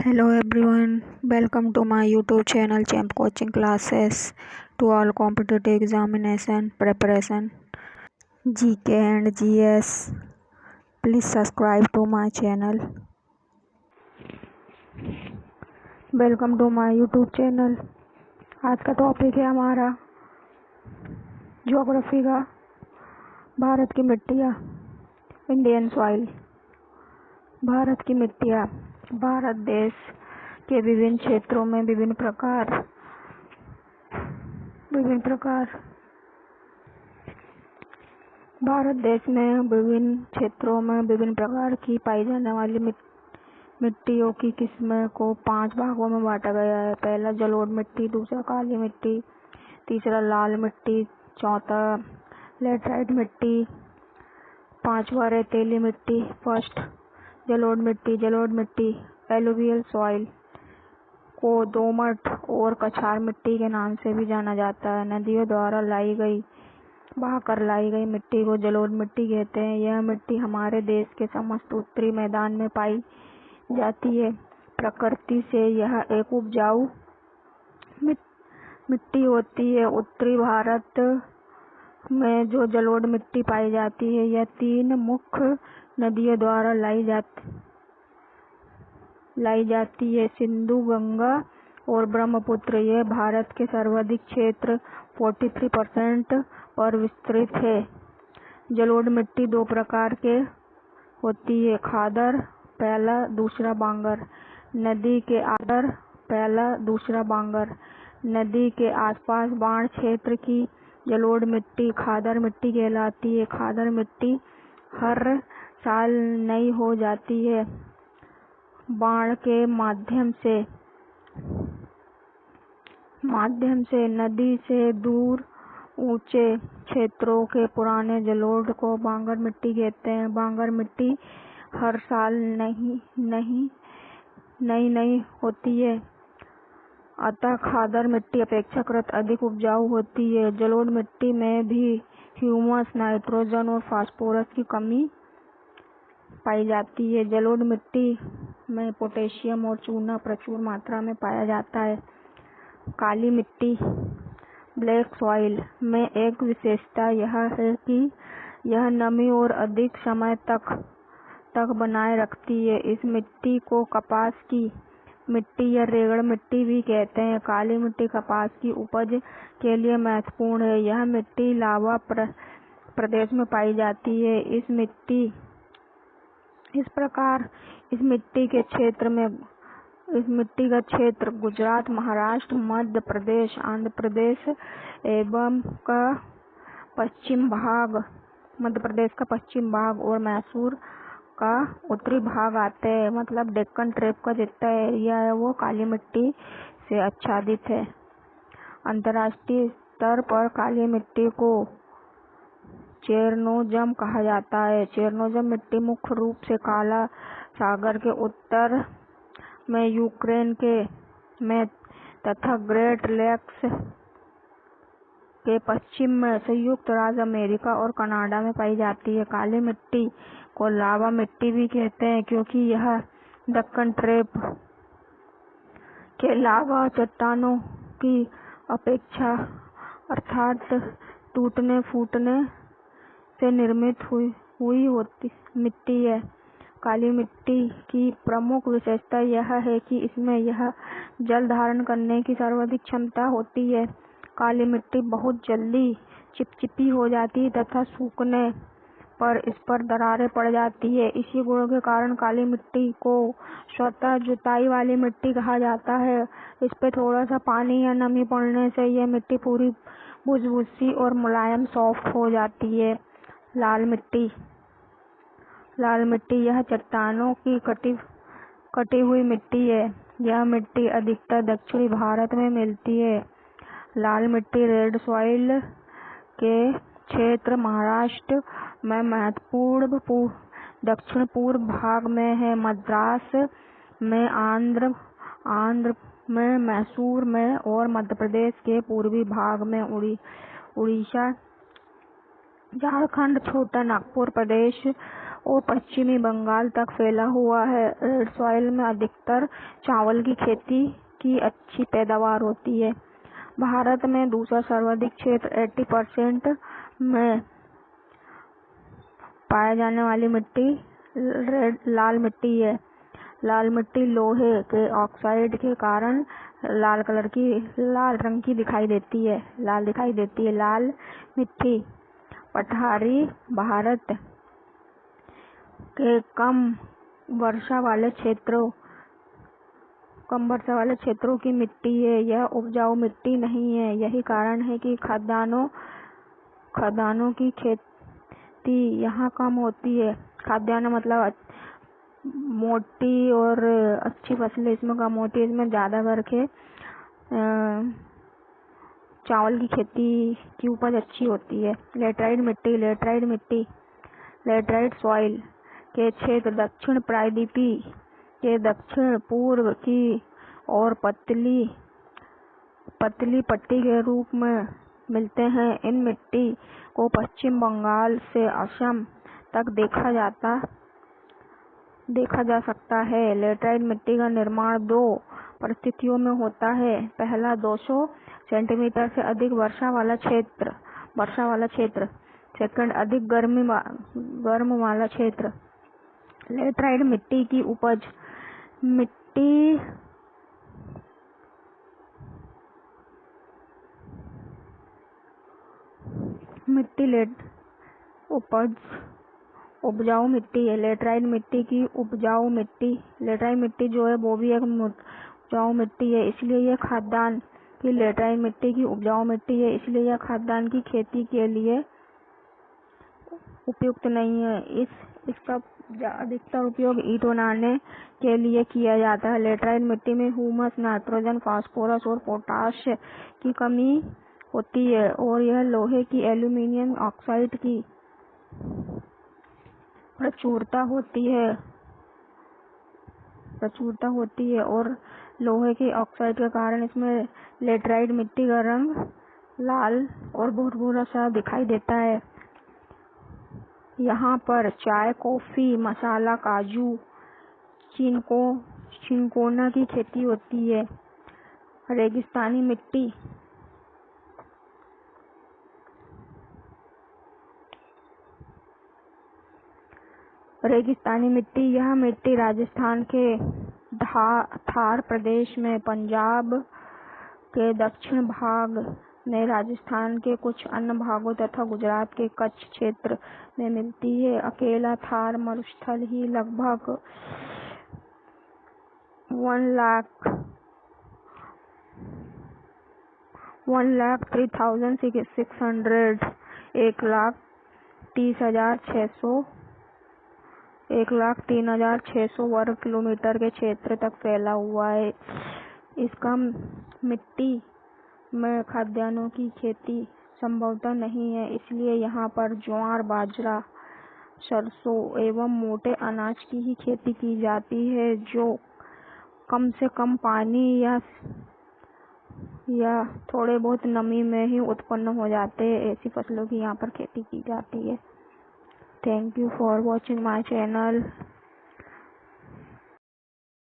Hello everyone, welcome to my YouTube channel Champ Coaching Classes to all competitive examination preparation GK and GS. Please subscribe to my channel. Welcome to my YouTube channel. आज का topic है हमारा geography का भारत की मिट्टियाँ, Indian soil. Bharat की मिट्टियाँ भारत देश के विभिन्न क्षेत्रों में विभिन्न प्रकार भारत देश में विभिन्न क्षेत्रों में विभिन्न प्रकार की पाई जाने वाली मिट्टियों की किस्में को 5 भागों में बांटा गया है। पहला जलोढ़ मिट्टी, दूसरा काली मिट्टी, तीसरा लाल मिट्टी, चौथा लैटराइट मिट्टी, पांचवा रेतीली मिट्टी। फर्स्ट जलोढ़ मिट्टी एलुवियल सॉइल को दोमट और कछार मिट्टी के नाम से भी जाना जाता है। नदियों द्वारा बहाकर लाई गई मिट्टी को जलोढ़ मिट्टी कहते हैं। यह मिट्टी हमारे देश के समस्त उत्तरी मैदान में पाई जाती है। प्रकृति से यह एक उपजाऊ मिट्टी होती है। उत्तरी भारत में जो जलोढ़ मिट्टी पाई जाती है, यह 3 मुख्य नदियों द्वारा लाई जाती है, सिंधु, गंगा और ब्रह्मपुत्र। यह भारत के सर्वाधिक क्षेत्र 43% पर विस्तृत है। जलोढ़ मिट्टी 2 प्रकार के होती है, खादर पहला, दूसरा बांगर। नदी के आदर पहला, दूसरा बांगर। नदी के आसपास बाढ़ क्षेत्र की जलोढ़ मिट्टी खादर मिट्टी कहलाती है। खादर मिट्टी हर साल नई हो जाती है। बाढ़ के माध्यम से नदी से दूर ऊंचे क्षेत्रों के पुराने जलोढ़ को बांगर मिट्टी कहते हैं। बांगर मिट्टी हर साल नई होती है, अतः खादर मिट्टी अपेक्षाकृत अधिक उपजाऊ होती है। जलोढ़ मिट्टी में भी ह्यूमस, नाइट्रोजन और फास्फोरस की कमी पाई जाती है। जलोढ़ मिट्टी में पोटेशियम और चूना प्रचुर मात्रा में पाया जाता है। काली मिट्टी ब्लैक सॉइल में एक विशेषता यह है कि यह नमी और अधिक समय तक बनाए रखती है। इस मिट्टी को कपास की मिट्टी या रेगड़ मिट्टी भी कहते हैं। काली मिट्टी कपास की उपज के लिए महत्वपूर्ण है। यह मिट्टी लावा प्रदेश में पाई जाती है। इस मिट्टी का क्षेत्र गुजरात, महाराष्ट्र, मध्य प्रदेश, आंध्र प्रदेश एवं मध्य प्रदेश का पश्चिम भाग और मैसूर का उत्तरी भाग आते हैं। मतलब डेक्कन ट्रेप का जितना एरिया है वो काली मिट्टी से आच्छादित है। अंतर्राष्ट्रीय स्तर पर काली मिट्टी को चेरनोजम कहा जाता है। चेरनोजम मिट्टी मुख्य रूप से काला सागर के उत्तर में, यूक्रेन में तथा ग्रेट लेक्स के पश्चिम में, संयुक्त राज्य अमेरिका और कनाडा में पाई जाती है। काली मिट्टी को लावा मिट्टी भी कहते हैं क्योंकि यह दक्कन ट्रेप के लावा चट्टानों की अपेक्षा अर्थात टूटने फूटने से निर्मित हुई मिट्टी है। काली मिट्टी की प्रमुख विशेषता यह है कि इसमें यह जल धारण करने की सर्वाधिक क्षमता होती है। काली मिट्टी बहुत जल्दी चिपचिपी हो जाती है तथा सूखने पर इस पर दरारें पड़ जाती है। इसी गुण के कारण काली मिट्टी को स्वतः जुताई वाली मिट्टी कहा जाता है। इस पर थोड़ा सा पानी या नमी पड़ने से यह मिट्टी पूरी भुसभुसी और मुलायम सॉफ्ट हो जाती है। लाल मिट्टी यह चट्टानों की कटी हुई मिट्टी है। यह मिट्टी अधिकतर दक्षिणी भारत में मिलती है। लाल मिट्टी रेड सॉइल के क्षेत्र महाराष्ट्र में महत्वपूर्ण दक्षिण पूर्व भाग में है। मद्रास में, आंध्र में, मैसूर में और मध्य प्रदेश के पूर्वी भाग में, उड़ीसा, झारखंड, छोटा नागपुर प्रदेश और पश्चिमी बंगाल तक फैला हुआ है। रेड सॉइल में अधिकतर चावल की खेती की अच्छी पैदावार होती है। भारत में दूसरा सर्वाधिक क्षेत्र 80% में पाए जाने वाली मिट्टी लाल मिट्टी है। लाल मिट्टी लोहे के ऑक्साइड के कारण लाल रंग की दिखाई देती है। लाल मिट्टी पठारी भारत के कम वर्षा वाले क्षेत्रों की मिट्टी है। यह उपजाऊ मिट्टी नहीं है। यही कारण है कि खदानों की खेती यहाँ कम होती है। खाद्यान्न मतलब मोटी और अच्छी फसलें इसमें कम होती है। इसमें ज्यादा करके चावल की खेती की उपज अच्छी होती है। लेटराइट सॉइल के क्षेत्र दक्षिण प्रायद्वीपी के दक्षिण पूर्व की और पतली पट्टी के रूप में मिलते हैं। इन मिट्टी को पश्चिम बंगाल से असम तक देखा जा सकता है। लेटराइट मिट्टी का निर्माण 2 परिस्थितियों में होता है। पहला 200 सेंटीमीटर से अधिक वर्षा वाला क्षेत्र। सेकंड अधिक गर्म वाला क्षेत्र। लेटराइट मिट्टी की उपज उपजाऊ मिट्टी है। लेटराइट मिट्टी जो है वो भी एक उपजाऊ मिट्टी है, इसलिए यह खाद्यान्न की खेती के लिए उपयुक्त नहीं है। इसका अधिकतर उपयोग ईंट बनाने के लिए किया जाता है। लेटराइट मिट्टी में ह्यूमस, नाइट्रोजन, फास्फोरस और पोटाश की कमी होती है और यह लोहे की एल्यूमीनियम ऑक्साइड की प्रचुरता होती है और लोहे के ऑक्साइड के कारण इसमें लेटराइट मिट्टी का रंग लाल और भूरा सा दिखाई देता है। यहाँ पर चाय, कॉफी, मसाला, काजू, चिनकोना की खेती होती है। रेगिस्तानी मिट्टी यह मिट्टी राजस्थान के थार प्रदेश में, पंजाब के दक्षिण भाग में, राजस्थान के कुछ अन्य भागों तथा गुजरात के कच्छ क्षेत्र में मिलती है। अकेला थार मरुस्थल ही लगभग 1,03,600 वर्ग किलोमीटर के क्षेत्र तक फैला हुआ है। इसका मिट्टी में खाद्यान्नों की खेती संभवतः नहीं है, इसलिए यहाँ पर ज्वार, बाजरा, सरसों एवं मोटे अनाज की ही खेती की जाती है, जो कम से कम पानी या थोड़े बहुत नमी में ही उत्पन्न हो जाते हैं। ऐसी फसलों की यहाँ पर खेती की जाती है। Thank you for watching my channel.